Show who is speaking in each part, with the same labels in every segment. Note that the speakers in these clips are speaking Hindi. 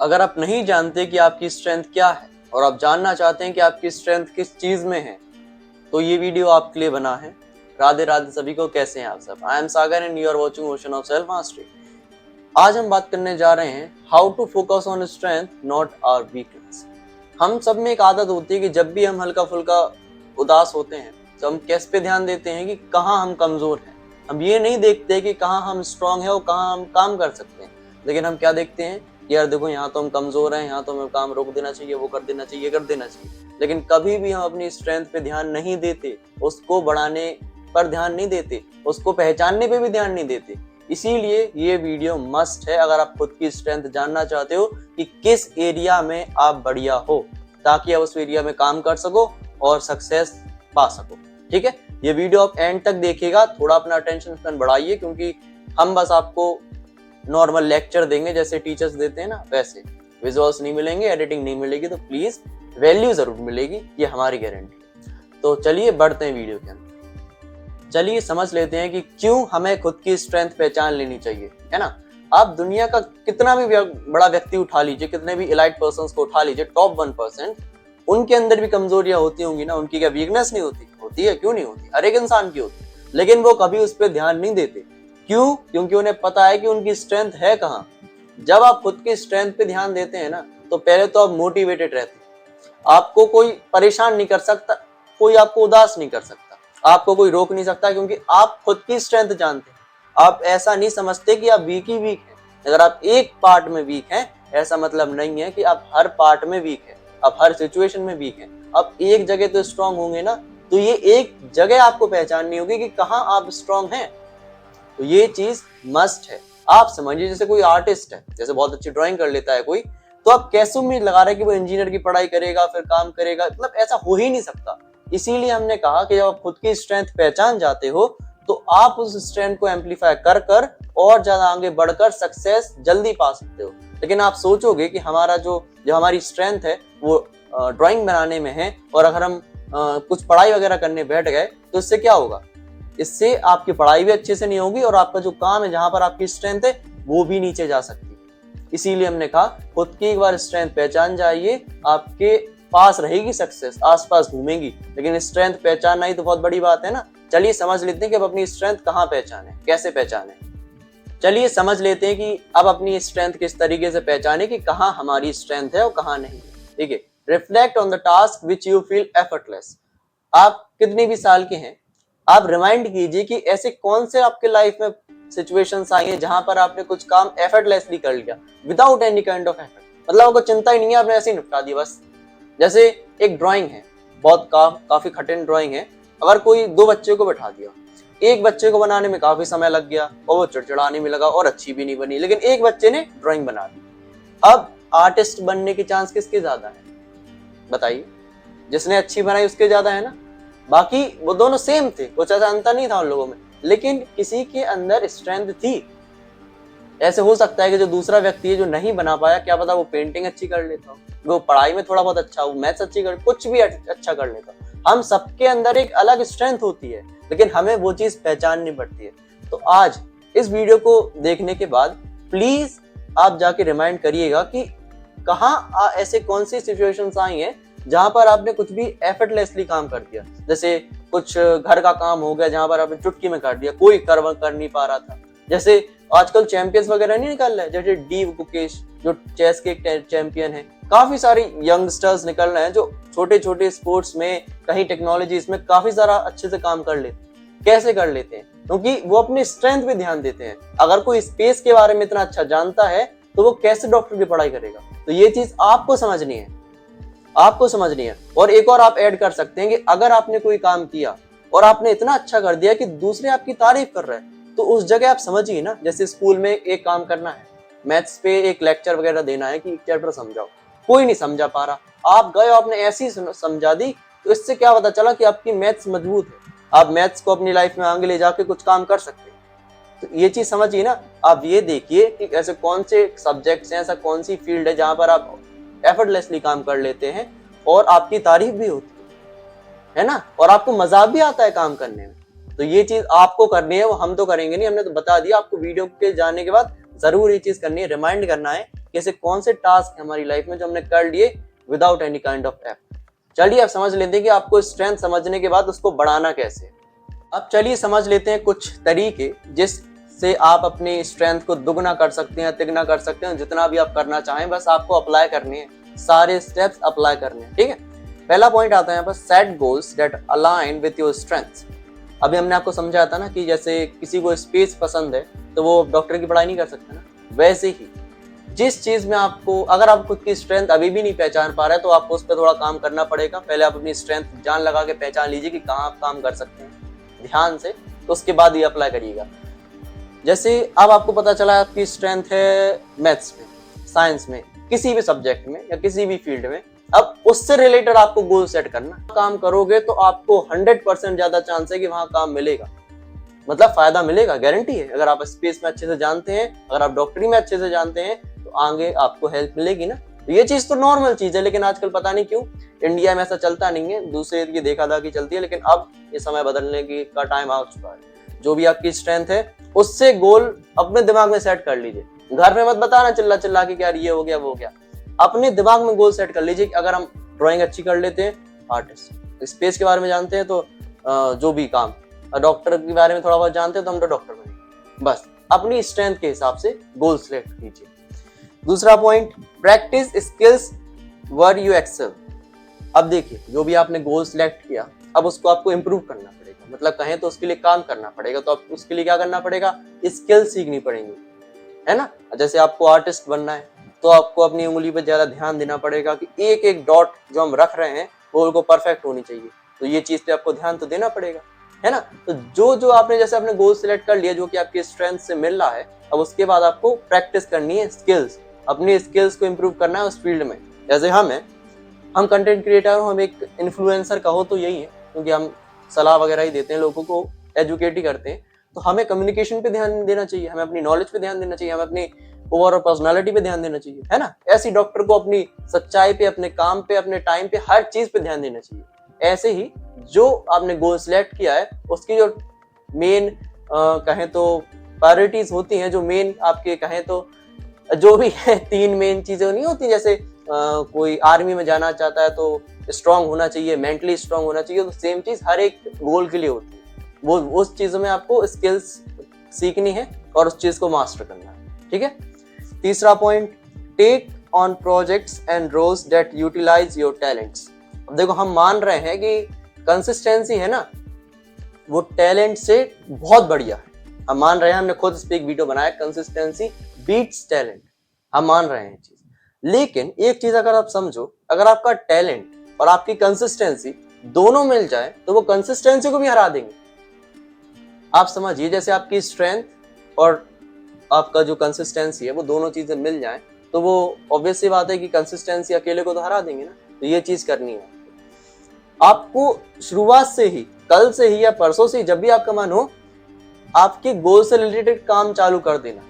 Speaker 1: अगर आप नहीं जानते कि आपकी स्ट्रेंथ क्या है और आप जानना चाहते हैं कि आपकी स्ट्रेंथ किस चीज में है, तो ये वीडियो आपके लिए बना है। राधे राधे सभी को, कैसे हैं आप सब। I am Sagar and you are watching ocean of self mastery. आज हम बात करने जा रहे हैं how to focus on strength not our weakness. हम सब में एक आदत होती है कि जब भी हम हल्का फुल्का उदास होते हैं तो हम किस पे ध्यान देते हैं कि कहाँ हम कमजोर हैं। हम ये नहीं देखते कि कहाँ हम स्ट्रांग है और कहाँ हम काम कर सकते हैं, लेकिन हम क्या देखते हैं कि यार देखो यहाँ तो हम कमजोर हैं, यहाँ तो हमें काम रोक देना चाहिए, वो कर देना चाहिए, ये कर देना चाहिए। लेकिन कभी भी हम अपनी स्ट्रेंथ पे ध्यान नहीं देते, उसको बढ़ाने पर ध्यान नहीं देते, उसको पहचानने पे भी ध्यान नहीं देते। इसीलिए ये वीडियो मस्ट है अगर आप खुद की स्ट्रेंथ जानना चाहते हो कि किस एरिया में आप बढ़िया हो, ताकि आप उस एरिया में काम कर सको और सक्सेस पा सको। ठीक है, ये वीडियो आप एंड तक देखिएगा, थोड़ा अपना अटेंशन स्पैन बढ़ाइए, क्योंकि हम बस आपको नॉर्मल लेक्चर देंगे जैसे टीचर्स देते हैं ना, वैसे विजुअल्स नहीं मिलेंगे, एडिटिंग नहीं मिलेगी, तो प्लीज वैल्यू जरूर मिलेगी, ये हमारी गारंटी। तो चलिए बढ़ते हैं वीडियो के अंदर। चलिए समझ लेते हैं कि क्यों हमें खुद की स्ट्रेंथ पहचान लेनी चाहिए, है ना। आप दुनिया का कितना भी बड़ा व्यक्ति उठा लीजिए, कितने भी एलाइट पर्संस को उठा लीजिए, टॉप 1%, उनके अंदर भी कमजोरियां होती होंगी ना। उनकी क्या वीकनेस नहीं होती? होती है, क्यों नहीं होती, हर एक इंसान की होती, लेकिन वो कभी उस पर ध्यान नहीं देते। क्यों? क्योंकि उन्हें पता है कि उनकी स्ट्रेंथ है कहाँ। जब आप खुद की स्ट्रेंथ पे ध्यान देते हैं ना, तो पहले तो आप मोटिवेटेड रहते हैं, आपको कोई परेशान नहीं कर सकता, कोई आपको उदास नहीं कर सकता, आपको कोई रोक नहीं सकता, क्योंकि आप खुद की स्ट्रेंथ जानते हैं। आप ऐसा नहीं समझते कि आप वीक ही वीक हैं। अगर आप एक पार्ट में वीक हैं, ऐसा मतलब नहीं है कि आप हर पार्ट में वीक हैं, आप हर सिचुएशन में वीक हैं। आप एक जगह तो स्ट्रांग होंगे ना, तो ये एक जगह आपको पहचाननी होगी कि कहाँ आप स्ट्रांग हैं। तो ये चीज मस्ट है। आप समझिए जैसे कोई आर्टिस्ट है, जैसे बहुत अच्छी ड्राइंग कर लेता है कोई, तो आप कैसे उम्मीद लगा रहे हैं कि वो इंजीनियर की पढ़ाई करेगा फिर काम करेगा, मतलब ऐसा हो ही नहीं सकता। इसीलिए हमने कहा कि जब आप खुद की स्ट्रेंथ पहचान जाते हो, तो आप उस स्ट्रेंथ को एम्पलीफाई कर कर और ज्यादा आगे बढ़कर सक्सेस जल्दी पा सकते हो। लेकिन आप सोचोगे कि हमारा जो हमारी स्ट्रेंथ है वो ड्राइंग बनाने में है, और अगर हम कुछ पढ़ाई वगैरह करने बैठ गए तो इससे क्या होगा? इससे आपकी पढ़ाई भी अच्छे से नहीं होगी और आपका जो काम है, जहां पर आपकी स्ट्रेंथ है, वो भी नीचे जा सकती है। इसीलिए हमने कहा खुद की एक बार स्ट्रेंथ पहचान जाइए, आपके पास रहेगी सक्सेस, आसपास घूमेंगी, लेकिन स्ट्रेंथ पहचानना ही तो बहुत बड़ी बात है ना। चलिए समझ लेते हैं कि अब अपनी स्ट्रेंथ कहाँ पहचाने, कैसे पहचाने। चलिए समझ लेते हैं कि अब अपनी स्ट्रेंथ किस तरीके से पहचाने कि कहाँ हमारी स्ट्रेंथ है और कहाँ नहीं। ठीक है, reflect on the task which you feel effortless. आप कितने भी साल के हैं, आप रिमाइंड कीजिए कि ऐसे कौन से आपके लाइफ में सिचुएशंस आई हैं जहां पर आपने कुछ काम एफर्टलेसली कर लिया, without any kind of effort. मतलब आपको चिंता ही नहीं है, आपने ऐसे ही निपटा दिया बस। जैसे एक ड्राइंग है, बहुत काफी कठिन ड्राइंग है, अगर कोई दो बच्चे को बैठा दिया, एक बच्चे को बनाने में काफी समय लग गया और वो चिड़चिड़ाने में लगा और अच्छी भी नहीं बनी, लेकिन एक बच्चे ने ड्राइंग बना दी। अब आर्टिस्ट बनने की चांस किसके ज्यादा है बताइए? जिसने अच्छी बनाई उसके ज्यादा है ना। बाकी वो दोनों सेम थे, कुछ ऐसा अंतर नहीं था उन लोगों में, लेकिन किसी के अंदर स्ट्रेंथ थी। ऐसे हो सकता है कि जो दूसरा व्यक्ति है जो नहीं बना पाया, क्या पता वो पेंटिंग अच्छी कर लेता हो, वो पढ़ाई में थोड़ा बहुत अच्छा हो, मैथ्स अच्छी कर, कुछ भी अच्छा कर लेता हो। हम सबके अंदर एक अलग स्ट्रेंथ होती है, लेकिन हमें वो चीज पहचाननी पड़ती है। तो आज इस वीडियो को देखने के बाद प्लीज आप जाके रिमाइंड करिएगा कि कहाँ ऐसे कौन सी सिचुएशंस आई हैं जहां पर आपने कुछ भी एफर्टलेसली काम कर दिया। जैसे कुछ घर का काम हो गया जहां पर आपने चुटकी में कर दिया, कोई कर नहीं पा रहा था। जैसे आजकल चैंपियंस वगैरह नहीं निकल रहे, जैसे डी गुकेश जो चेस के चैंपियन है, काफी सारे यंगस्टर्स निकल रहे हैं जो छोटे छोटे स्पोर्ट्स में, कहीं टेक्नोलॉजीज में काफी सारा अच्छे से काम कर लेते हैं। कैसे कर लेते हैं? क्योंकि वो अपनी स्ट्रेंथ पे ध्यान देते हैं। अगर कोई स्पेस के बारे में इतना अच्छा जानता है तो वो कैसे डॉक्टर की पढ़ाई करेगा? तो ये चीज आपको समझनी है, आपको समझनी है। और एक और आप ऐड कर सकते हैं कि अगर आपने कोई काम किया और आपने इतना अच्छा कर दिया कि दूसरे आपकी तारीफ कर रहे हैं, तो उस जगह आप समझिए ना। जैसे स्कूल में एक काम करना है, मैथ्स पे एक लेक्चर वगैरह देना है कि चैप्टर समझाओ, कोई नहीं समझा पा रहा, आप गए आपने ऐसी समझा दी, तो इससे क्या पता चला कि आपकी मैथ्स मजबूत है, आप मैथ्स को अपनी लाइफ में आगे ले जाके कुछ काम कर सकते हैं। तो ये चीज समझिए ना। आप ये देखिए कि ऐसे कौन से सब्जेक्ट्स हैं, ऐसा कौन सी फील्ड है जहां पर आप एफर्टलेसली काम कर लेते हैं और आपकी तारीफ भी होती है ना, और आपको मजा भी आता है काम करने में। तो ये चीज आपको करनी है, वो हम तो करेंगे नहीं, हमने तो बता दिया। आपको वीडियो के जाने के बाद जरूर ये चीज करनी है, रिमाइंड करना है कि ऐसे कौन से टास्क है हमारी लाइफ में जो हमने कर लिए without any kind of effort. चलिए अब समझ लेते हैं कि आपको स्ट्रेंथ समझने के बाद उसको बढ़ाना कैसे। अब चलिए समझ लेते हैं कुछ तरीके जिससे आप अपनी स्ट्रेंथ को दुगना कर सकते हैं, तिगना कर सकते हैं, जितना भी आप करना चाहें, बस आपको अप्लाई करनी है, सारे स्टेप्स अप्लाई करने हैं, ठीक है। पहला पॉइंट आता है यहाँ पर, set goals that align with your strengths. अभी हमने आपको समझाया था ना कि जैसे किसी को स्पेस पसंद है तो वो डॉक्टर की पढ़ाई नहीं कर सकता ना, वैसे ही जिस चीज में आपको, अगर आप खुद की स्ट्रेंथ अभी भी नहीं पहचान पा रहे तो आपको उस पर थोड़ा काम करना पड़ेगा। पहले आप अपनी स्ट्रेंथ जान लगा के पहचान लीजिए कि कहाँ आप काम कर सकते हैं ध्यान से, तो उसके बाद ये अप्लाई करिएगा। जैसे अब आपको पता चला आपकी स्ट्रेंथ है मैथ्स में, साइंस में, किसी भी सब्जेक्ट में या किसी भी फील्ड में, अब उससे रिलेटेड आपको गोल सेट करना। काम करोगे तो आपको 100% ज्यादा चांस है कि वहां काम मिलेगा, मतलब फायदा मिलेगा, गारंटी है। अगर आप स्पेस में अच्छे से जानते हैं, अगर आप डॉक्टरी में अच्छे से जानते हैं तो आगे आपको हेल्प मिलेगी ना। तो ये चीज तो नॉर्मल चीज है, लेकिन आजकल पता नहीं क्यों इंडिया में ऐसा चलता नहीं है, दूसरे की देखा दाखी चलती है। लेकिन अब ये समय बदलने की का टाइम आ चुका है। जो भी आपकी स्ट्रेंथ है उससे गोल अपने दिमाग में सेट कर लीजिए। घर में मत बताना चिल्ला चिल्ला के यार ये हो गया वो हो गया, अपने दिमाग में गोल सेट कर लीजिए कि अगर हम ड्राइंग अच्छी कर लेते हैं, आर्टिस्ट, स्पेस के बारे में जानते हैं तो जो भी काम, डॉक्टर के बारे में थोड़ा बहुत जानते हैं तो हम तो डॉक्टर बनेंगे। बस अपनी स्ट्रेंथ के हिसाब से गोल सेलेक्ट कीजिए। दूसरा point, practice skills where you excel. अब देखिए जो भी आपने गोल सिलेक्ट किया, अब उसको आपको इम्प्रूव करना पड़ेगा, मतलब कहें तो उसके लिए काम करना पड़ेगा। तो आप उसके लिए क्या करना पड़ेगा, स्किल सीखनी पड़ेंगी, है ना। जैसे आपको आर्टिस्ट बनना है तो आपको अपनी उंगली पर ज्यादा ध्यान देना पड़ेगा कि एक एक डॉट जो हम रख रहे हैं वो उनको परफेक्ट होनी चाहिए। तो ये चीज पे आपको ध्यान तो देना पड़ेगा, है ना। तो जो जो आपने जैसे अपने गोल सिलेक्ट कर लिया जो कि आपकी स्ट्रेंथ से मिल रहा है, अब उसके बाद आपको प्रैक्टिस करनी है, स्किल्स, अपनी स्किल्स को इम्प्रूव करना है उस फील्ड में। जैसे हम कंटेंट क्रिएटर, हम एक इन्फ्लुएंसर कहो तो यही है, क्योंकि हम सलाह वगैरह ही देते हैं, लोगों को एजुकेट ही करते हैं। तो हमें कम्युनिकेशन पे ध्यान देना चाहिए, हमें अपनी नॉलेज पे ध्यान देना चाहिए, हमें अपनी ओवरऑल पर्सनालिटी पे ध्यान देना चाहिए, है ना। ऐसी डॉक्टर को अपनी सच्चाई पे, अपने काम पे, अपने टाइम पे, हर चीज पे ध्यान देना चाहिए। ऐसे ही जो आपने गोल सिलेक्ट किया है उसकी जो मेन कहें तो प्रायोरिटीज होती हैं, जो मेन आपके कहें तो जो भी है 3 मेन चीजें नहीं होती, जैसे कोई आर्मी में जाना चाहता है तो स्ट्रांग होना चाहिए, मेंटली स्ट्रांग होना चाहिए, तो सेम चीज हर एक गोल के लिए होती है। वो उस चीजों में आपको स्किल्स सीखनी है और उस चीज को मास्टर करना है, ठीक है। तीसरा point, take on projects and roles that utilise your talents. अब देखो हम मान रहे हैं कि कंसिस्टेंसी है ना, वो टैलेंट से बहुत बढ़िया है। हम मान रहे हैं, हमने खुद इस पे एक वीडियो बनाया, कंसिस्टेंसी बीट्स टैलेंट, हम मान रहे हैं चीज। लेकिन एक चीज अगर आप समझो, अगर आपका टैलेंट और आपकी कंसिस्टेंसी दोनों मिल जाए तो वो कंसिस्टेंसी को भी हरा देंगे। आप समझिए, जैसे आपकी स्ट्रेंथ और आपका जो कंसिस्टेंसी है वो दोनों चीजें मिल जाएं तो वो ऑब्वियस सी बात है कि कंसिस्टेंसी अकेले को तो हरा देंगे ना। तो ये चीज करनी है आपको शुरुआत से ही, कल से ही या परसों से ही, जब भी आपका मन हो, आपके गोल से रिलेटेड काम चालू कर देना।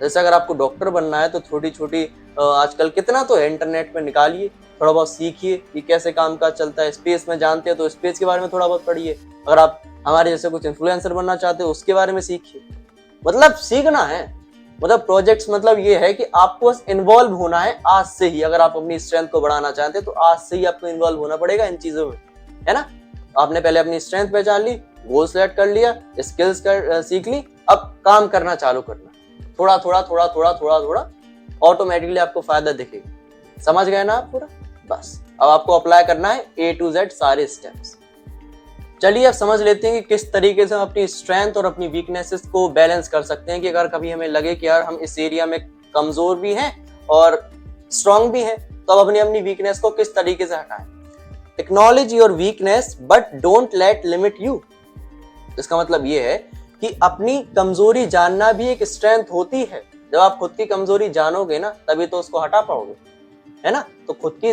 Speaker 1: जैसे अगर आपको डॉक्टर बनना है तो छोटी छोटी आजकल कितना तो है, इंटरनेट पे निकालिए, थोड़ा बहुत सीखिए कि कैसे काम काज चलता है। स्पेस में जानते हो तो स्पेस के बारे में थोड़ा बहुत पढ़िए। अगर आप हमारे जैसे कुछ इन्फ्लुएंसर बनना चाहते हो उसके बारे में सीखिए। मतलब सीखना है, मतलब प्रोजेक्ट्स, मतलब ये है कि आपको बस इन्वॉल्व होना है आज से ही। अगर आप अपनी स्ट्रेंथ को बढ़ाना चाहते हैं तो आज से ही आपको इन्वॉल्व होना पड़ेगा इन चीजों में, है ना। आपने पहले अपनी स्ट्रेंथ पहचान ली, गोल सेलेक्ट कर लिया, स्किल्स सीख ली, अब काम करना चालू करना, थोड़ा थोड़ा थोड़ा थोड़ा थोड़ा थोड़ा, ऑटोमेटिकली आपको फायदा दिखेगा। समझ गए ना आप पूरा। बस अब आपको अप्लाई करना है A to Z सारे स्टेप्स। चलिए अब समझ लेते हैं कि किस तरीके से हम अपनी स्ट्रेंथ और अपनी वीकनेसेस को बैलेंस कर सकते हैं। कि अगर कभी हमें लगे कि यार हम इस एरिया में कमजोर भी हैं और स्ट्रांग भी हैं, तो अब अपनी अपनी वीकनेस को किस तरीके से हटाएं। Acknowledge your weakness but don't let limit you. इसका मतलब ये है कि अपनी कमजोरी जानना भी एक स्ट्रेंथ होती है। जब आप खुद की कमजोरी जानोगे ना, तभी तो उसको हटा पाओगे, है ना। तो खुद की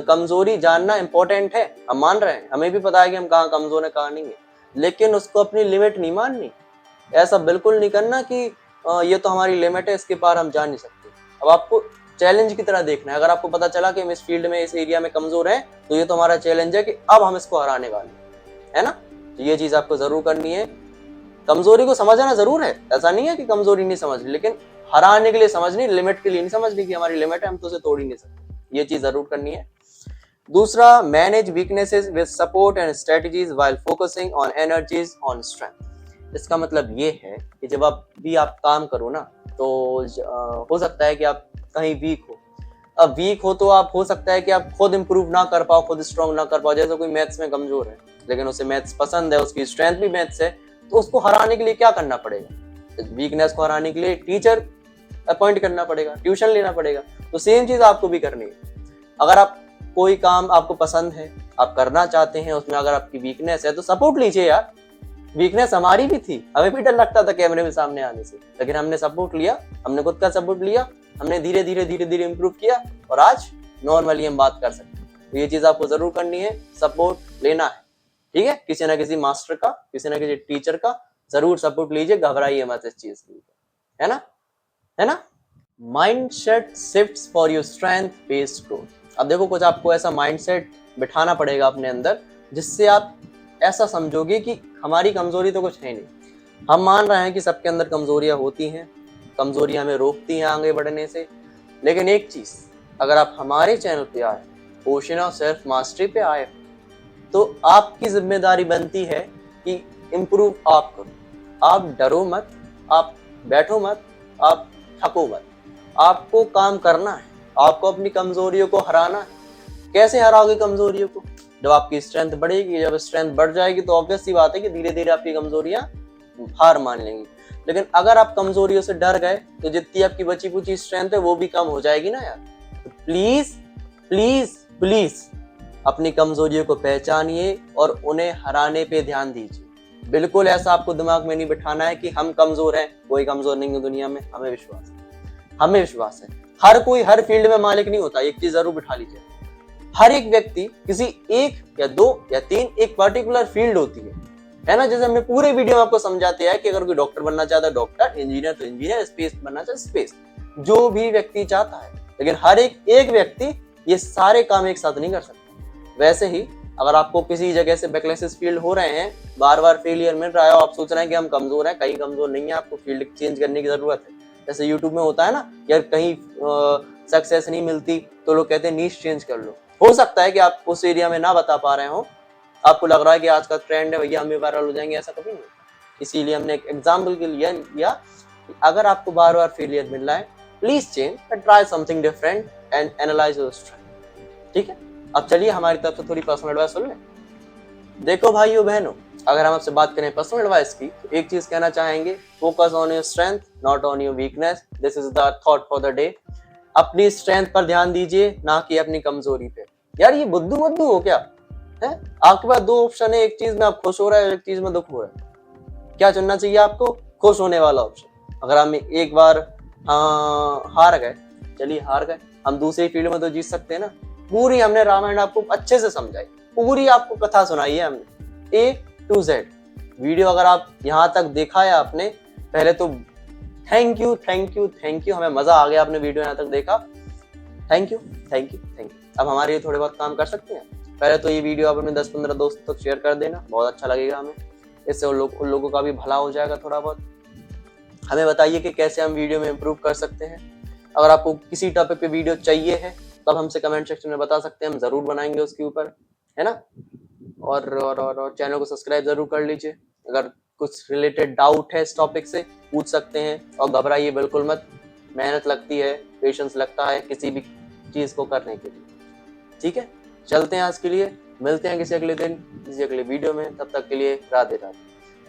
Speaker 1: कमजोरी जानना इंपॉर्टेंट है, हम मान रहे हैं, हमें भी पता है कि हम कहाँ कमजोर है कहाँ नहीं है, लेकिन उसको अपनी लिमिट नहीं माननी। ऐसा बिल्कुल नहीं करना कि ये तो हमारी लिमिट है, इसके पार हम जा नहीं सकते। अब आपको चैलेंज की तरह देखना है। अगर आपको पता चला कि हम इस फील्ड में, इस एरिया में कमजोर हैं, तो ये तो हमारा चैलेंज है कि अब हम इसको हराने वाले हैं, है ना। तो ये चीज आपको जरूर करनी है। कमजोरी को समझना जरूर है, ऐसा नहीं है कि कमजोरी नहीं समझ ली, लेकिन हराने के लिए समझनी, लिमिट के लिए नहीं समझनी कि हमारी लिमिट है, हम तो उसे तोड़ ही नहीं सकते। ये चीज जरूर करनी है। दूसरा, manage weaknesses with support and strategies while focusing on energies on strength. इसका मतलब ये है कि जब आप काम करो ना, तो हो सकता है कि आप कहीं वीक हो। अब वीक हो तो आप हो सकता है कि आप खुद इंप्रूव ना कर पाओ, खुद स्ट्रॉन्ग ना कर पाओ। जैसे कोई मैथ्स में कमजोर है लेकिन उसे मैथ्स पसंद है, उसकी स्ट्रेंथ भी मैथ्स है, तो उसको हराने के लिए क्या करना पड़ेगा? वीकनेस को हराने के लिए टीचर अपॉइंट करना पड़ेगा, ट्यूशन लेना पड़ेगा। तो सेम चीज आपको भी करनी है। अगर आप कोई काम आपको पसंद है, आप करना चाहते हैं, उसमें अगर आपकी वीकनेस है तो सपोर्ट लीजिए यार। वीकनेस हमारी भी थी, हमें भी डर लगता था कैमरे में सामने आने से, लेकिन हमने सपोर्ट लिया, हमने खुद का सपोर्ट लिया, हमने धीरे धीरे इंप्रूव किया और आज नॉर्मली हम बात कर सकते हैं। तो ये चीज आपको जरूर करनी है, सपोर्ट लेना है, ठीक है, किसी ना किसी मास्टर का, किसी ना किसी टीचर का जरूर सपोर्ट लीजिए, घबराइए मत इस चीज के ऊपर, है ना। Mindset shifts for your strength based growth. अब देखो, कुछ आपको ऐसा माइंडसेट बिठाना पड़ेगा अपने अंदर जिससे आप ऐसा समझोगे कि हमारी कमजोरी तो कुछ है नहीं। हम मान रहे हैं कि सबके अंदर कमजोरियां होती हैं, कमजोरियां हमें रोकती हैं आगे बढ़ने से, लेकिन एक चीज, अगर आप हमारे चैनल पे आए, ओशन ऑफ सेल्फ मास्टरी पे आए, तो आपकी जिम्मेदारी बनती है कि इम्प्रूव आप करो। आप डरो मत, आप बैठो मत, आप थको मत, आपको काम करना है, आपको अपनी कमजोरियों को हराना है। कैसे हराओगे कमजोरियों को? जब आपकी स्ट्रेंथ बढ़ेगी, जब स्ट्रेंथ बढ़ जाएगी तो ऑब्वियस सी बात है कि धीरे धीरे आपकी कमजोरियां हार मान लेंगी। लेकिन अगर आप कमजोरियों से डर गए तो जितनी आपकी बची कुची स्ट्रेंथ है वो भी कम हो जाएगी ना यार। तो प्लीज प्लीज प्लीज अपनी कमजोरियों को पहचानिए और उन्हें हराने पे ध्यान दीजिए। बिल्कुल ऐसा आपको दिमाग में नहीं बिठाना है कि हम कमजोर हैं, कोई कमजोर नहीं है दुनिया में, हमें विश्वास है, हमें विश्वास है। हर कोई हर फील्ड में मालिक नहीं होता, एक चीज जरूर बिठा लीजिए, हर एक व्यक्ति किसी एक या दो या तीन एक पर्टिकुलर फील्ड होती है ना। जैसे हमने पूरे वीडियो में आपको समझाते हैं कि अगर कोई डॉक्टर बनना चाहता है डॉक्टर, इंजीनियर तो इंजीनियर, स्पेस बनना चाहता है स्पेस, जो भी व्यक्ति चाहता है। लेकिन हर एक व्यक्ति ये सारे काम एक साथ नहीं कर सकता। वैसे ही अगर आपको किसी जगह से बैकलैशेस फील्ड हो रहे हैं, बार बार फेलियर मिल रहा है, आप सोच रहे हैं कि हम कमजोर हैं, कहीं कमजोर नहीं है, आपको फील्ड चेंज करने की जरूरत है। जैसे यूट्यूब में होता है ना यार, कहीं सक्सेस नहीं मिलती तो लोग कहते हैं नीश चेंज कर लो। हो सकता है कि आप उस एरिया में ना बता पा रहे हो, आपको लग रहा है कि आज का ट्रेंड है भैया हम भी वायरल हो जाएंगे, ऐसा कभी नहीं। इसीलिए हमने एक एग्जाम्पल के लिए लिया कि अगर आपको बार बार फेलियर मिल रहा है, please change and try something different and analyse your strength, ठीक है। अब चलिए हमारी तरफ से थोड़ी पर्सनल एडवाइस सुन लें। देखो भाइयों बहनों, अगर हम आपसे बात करें पर्सनल एडवाइस की, तो एक चीज कहना चाहेंगे, focus on your strength not on your weakness, this is the thought for the day. अपनी स्ट्रेंथ पर ध्यान दीजिए, ना कि अपनी कमजोरी पे। यार ये बुद्धू हो क्या है? आपके पास दो ऑप्शन है, एक चीज में आप खुश हो रहे हैं, एक चीज में दुख हो रहा है। क्या चुनना चाहिए आपको? खुश होने वाला ऑप्शन। अगर हम एक बार हार गए, चलिए हार गए, हम दूसरी फील्ड में तो जीत सकते हैं ना। पूरी हमने रामायण आपको अच्छे से समझाई, पूरी आपको कथा सुनाई है हमने A to Z। वीडियो अगर आप यहाँ तक देखा है आपने, पहले तो थैंक यू, हमें मजा आ गया आपने वीडियो यहाँ तक देखा, थैंक यू। अब हमारे लिए थोड़े बहुत काम कर सकते हैं। पहले तो ये वीडियो आप अपने 10-15 दोस्तों तक शेयर कर देना, बहुत अच्छा लगेगा हमें, इससे उन लोगों का भी भला हो जाएगा थोड़ा बहुत। हमें बताइए कि कैसे हम वीडियो में इम्प्रूव कर सकते हैं। अगर आपको किसी टॉपिक पे वीडियो चाहिए है तब हमसे कमेंट सेक्शन में बता सकते हैं, हम जरूर बनाएंगे उसके ऊपर, है ना। और चैनल को सब्सक्राइब जरूर कर लीजिए। अगर कुछ रिलेटेड डाउट है इस टॉपिक से पूछ सकते हैं, और घबराइए बिल्कुल मत। मेहनत लगती है, पेशेंस लगता है किसी भी चीज को करने के लिए, ठीक है। चलते हैं आज के लिए, मिलते हैं किसी अगले दिन किसी अगले वीडियो में, तब तक के लिए राधे राधे।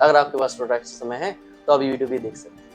Speaker 1: अगर आपके पास थोड़ा समय है तो अभी वीडियो भी देख सकते हैं।